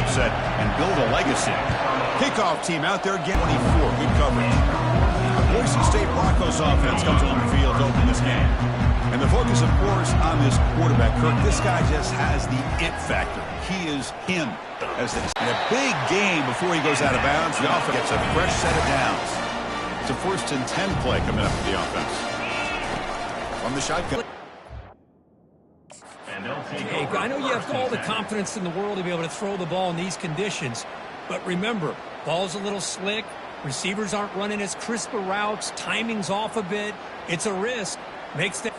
upset and build a legacy. Kickoff team out there again. 24. Good coverage. Boise State Broncos offense comes on the field to open this game. And the focus, of course, on this quarterback, Kirk. This guy just has the it factor. He is him. As this. And a big game before he goes out of bounds. The offense gets a fresh set of downs. It's a 1st and 10 play coming up for the offense. From the shotgun. Hey, I know you have all the confidence in the world to be able to throw the ball in these conditions. But remember, ball's a little slick. Receivers aren't running as crisp of routes. Timing's off a bit. It's a risk. Makes the...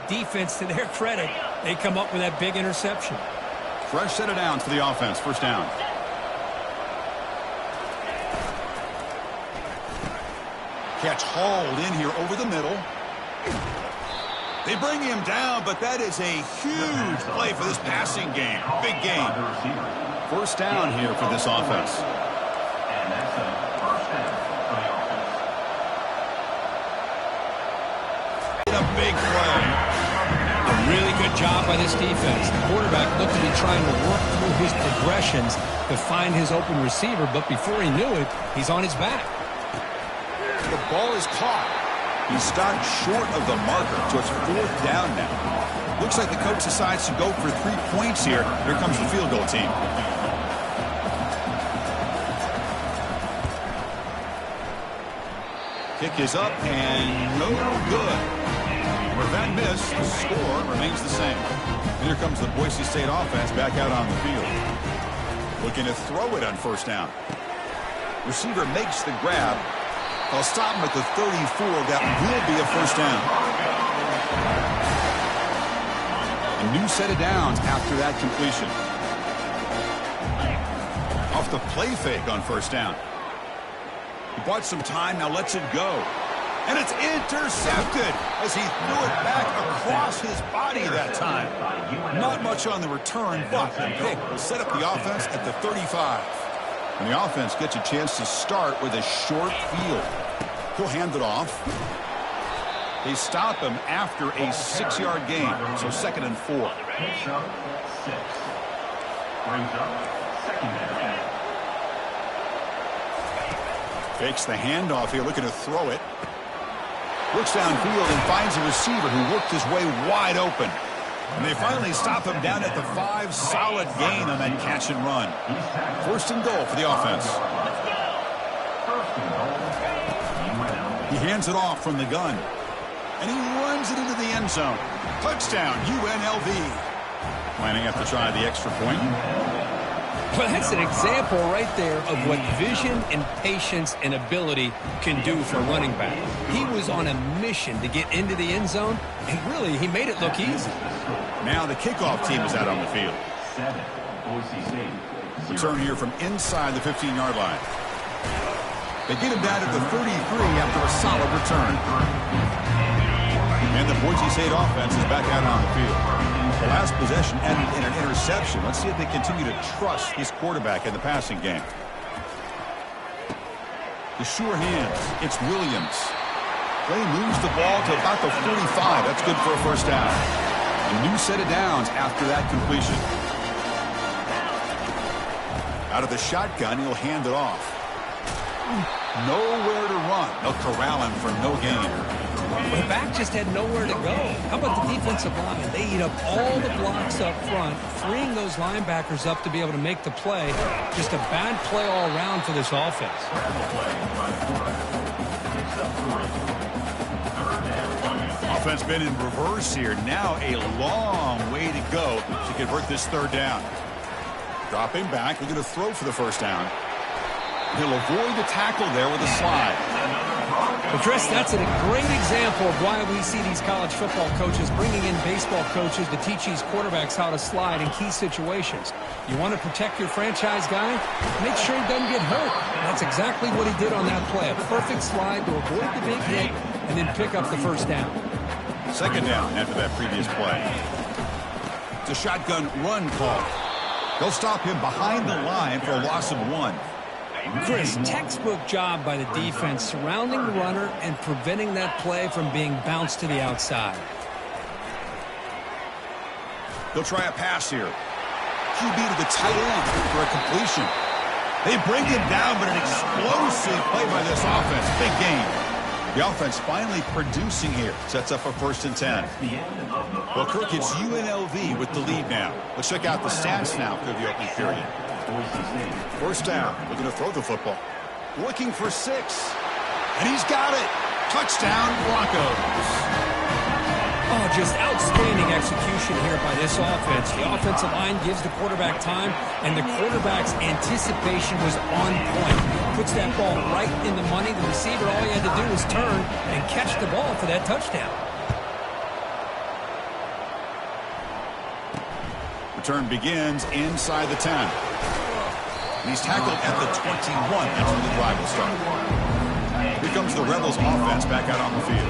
defense, to their credit, they come up with that big interception. Fresh set of downs for the offense. 1st down. Catch hauled in here over the middle. They bring him down, but that is a huge play for this passing game. Big game. 1st down here for this offense. And that's a 1st down for the offense. A big play. A really good job by this defense. The quarterback looked to be trying to work through his progressions to find his open receiver, but before he knew it, he's on his back. The ball is caught. He stopped short of the marker, so it's 4th down now. Looks like the coach decides to go for 3 points here. Here comes the field goal team. Kick is up and no good. With that miss, the score remains the same. And here comes the Boise State offense back out on the field. Looking to throw it on 1st down. Receiver makes the grab. They'll stop him at the 34. That will be a 1st down. A new set of downs after that completion. Off the play fake on 1st down. He bought some time, now lets it go. And it's intercepted as he threw it back across his body that time. Not much on the return, but the pick will set up the offense at the 35. And the offense gets a chance to start with a short field. He'll hand it off. They stop him after a 6-yard gain, so 2nd and 4. Pitch up 6. Brings up 2nd down. Fakes the handoff here, looking to throw it. Looks downfield and finds a receiver who worked his way wide open. And they finally stop him down at the 5. Solid gain on that catch and run. 1st and goal for the offense. He hands it off from the gun. And he runs it into the end zone. Touchdown, UNLV. Planning to try the extra point. Well, that's an example right there of what vision and patience and ability can do for a running back. He was on a mission to get into the end zone, and really, he made it look easy. Now the kickoff team is out on the field. 7. Boise State. Return here from inside the 15-yard line. They get him down to the 33 after a solid return. And the Boise State offense is back out on the field. The last possession ended in an interception. Let's see if they continue to trust this quarterback in the passing game. The sure hands. It's Williams. Clay moves the ball to about the 45. That's good for a 1st down. A new set of downs after that completion. Out of the shotgun, he'll hand it off. Nowhere to run. They'll corral him for no gain. The back just had nowhere to go. How about the defensive line? They eat up all the blocks up front, freeing those linebackers up to be able to make the play. Just a bad play all around for this offense. Offense been in reverse here. Now a long way to go to convert this 3rd down. Dropping back. We're going to throw for the 1st down. He'll avoid the tackle there with a slide. Well, Chris, that's a great example of why we see these college football coaches bringing in baseball coaches to teach these quarterbacks how to slide in key situations. You want to protect your franchise guy? Make sure he doesn't get hurt. That's exactly what he did on that play. A perfect slide to avoid the big hit and then pick up the 1st down. 2nd down after that previous play. It's a shotgun run call. They'll stop him behind the line for a loss of 1. Chris, textbook job by the defense surrounding the runner and preventing that play from being bounced to the outside. They'll try a pass here. QB to the tight end for a completion. They bring him down, but an explosive play by this offense. Big game. The offense finally producing here. Sets up a 1st and 10. Well, Kirk, it's UNLV with the lead now. Let's check out the stats now for the opening period. 1st down. Looking to throw the football. Looking for 6. And he's got it. Touchdown, Broncos. Oh, just outstanding execution here by this offense. The offensive line gives the quarterback time, and the quarterback's anticipation was on point. Puts that ball right in the money. The receiver, all he had to do was turn and catch the ball for that touchdown. Return begins inside the 10. And he's tackled at the 21. That's when the drive will start. Here comes the Rebels offense back out on the field.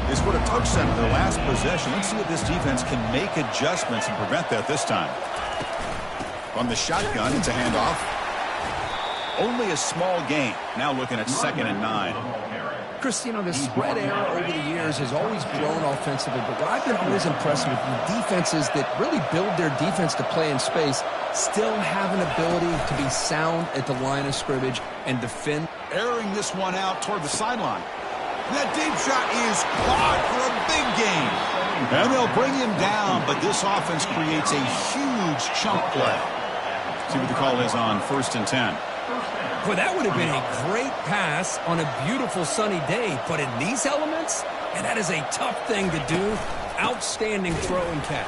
They scored a touchdown in their last possession. Let's see if this defense can make adjustments and prevent that this time. From the shotgun, it's a handoff. Only a small gain. Now looking at 2nd and 9. Chris, you know, the spread era over the years has always grown offensively, but what I've been always impressed with the defenses that really build their defense to play in space still have an ability to be sound at the line of scrimmage and defend. Airing this one out toward the sideline. And that deep shot is caught for a big gain. And they'll bring him down, but this offense creates a huge chunk play. See what the call is on 1st and 10. Well, that would have been a great pass on a beautiful sunny day, but in these elements, and that is a tough thing to do, outstanding throw and catch.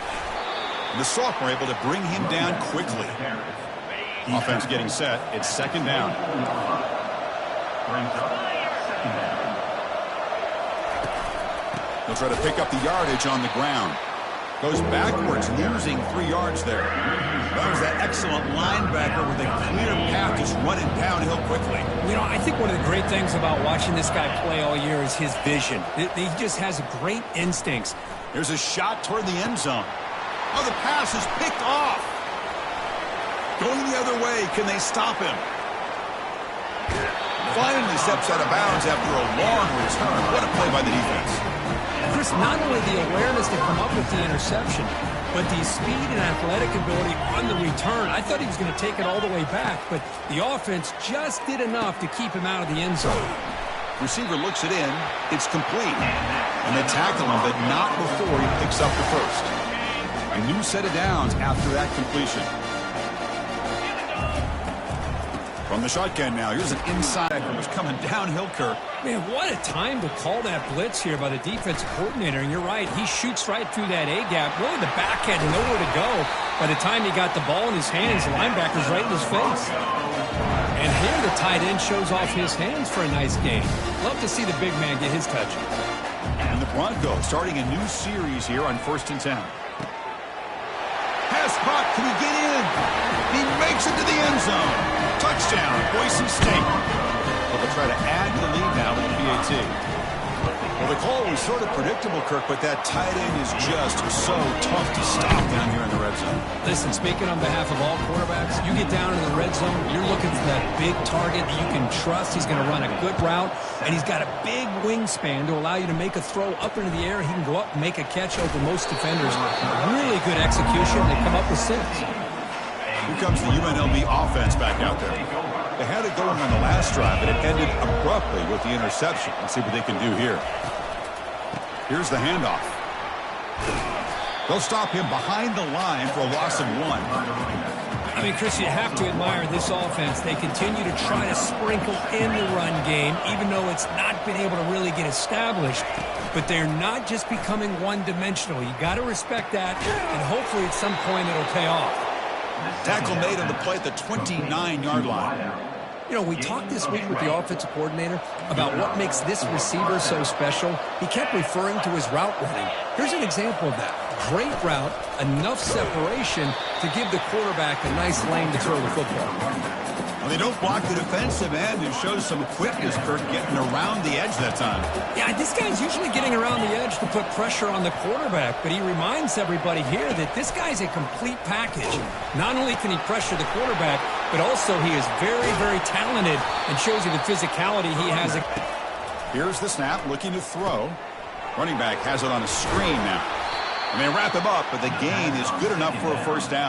And the sophomore able to bring him down quickly. Offense getting set. It's 2nd down. They'll try to pick up the yardage on the ground. Goes backwards, losing 3 yards there. That was that excellent linebacker with a clear path just running downhill quickly. You know, I think one of the great things about watching this guy play all year is his vision. He just has great instincts. There's a shot toward the end zone. Oh, the pass is picked off. Going the other way. Can they stop him? Finally steps out of bounds after a long return. What a play by the defense. Chris, not only the awareness to come up with the interception, but the speed and athletic ability on the return. I thought he was going to take it all the way back, but the offense just did enough to keep him out of the end zone. Receiver looks it in. It's complete. And they tackle him, but not before he picks up the first. A new set of downs after that completion. From the shotgun now, here's an inside that was coming downhill, Kirk. Man, what a time to call that blitz here by the defensive coordinator. And you're right, he shoots right through that A-gap. Really, the back had nowhere to go. By the time he got the ball in his hands, the linebacker's right in his face. And here the tight end shows off his hands for a nice game. Love to see the big man get his touches. And the Broncos starting a new series here on 1st and 10. Pass caught. Can he get in? He makes it to the end zone. Touchdown, Boise State. Well, they'll try to add to the lead now with the PAT. Well, the call was sort of predictable, Kirk, but that tight end is just so tough to stop down here in the red zone. Listen, speaking on behalf of all quarterbacks, you get down in the red zone, you're looking for that big target that you can trust. He's going to run a good route, and he's got a big wingspan to allow you to make a throw up into the air. He can go up and make a catch over most defenders. Really good execution. They come up with 6. Here comes the UNLV offense back out there. They had it going on the last drive, but it ended abruptly with the interception. Let's see what they can do here. Here's the handoff. They'll stop him behind the line for a loss of 1. I mean, Chris, you have to admire this offense. They continue to try to sprinkle in the run game, even though it's not been able to really get established. But they're not just becoming one-dimensional. You got to respect that, and hopefully at some point it'll pay off. Tackle made on the play at the 29-yard line. You know, we talked this week with the offensive coordinator about what makes this receiver so special. He kept referring to his route running. Here's an example of that. Great route, enough separation to give the quarterback a nice lane to throw the football. Well, they don't block the defensive end, who shows some quickness, Kirk, getting around the edge that time. Yeah, this guy's usually getting around the edge to put pressure on the quarterback, but he reminds everybody here that this guy's a complete package. Not only can he pressure the quarterback, but also he is very, very talented and shows you the physicality he has. Here's the snap, looking to throw. Running back has it on a screen now. And they wrap him up, but the gain is good enough for a first down.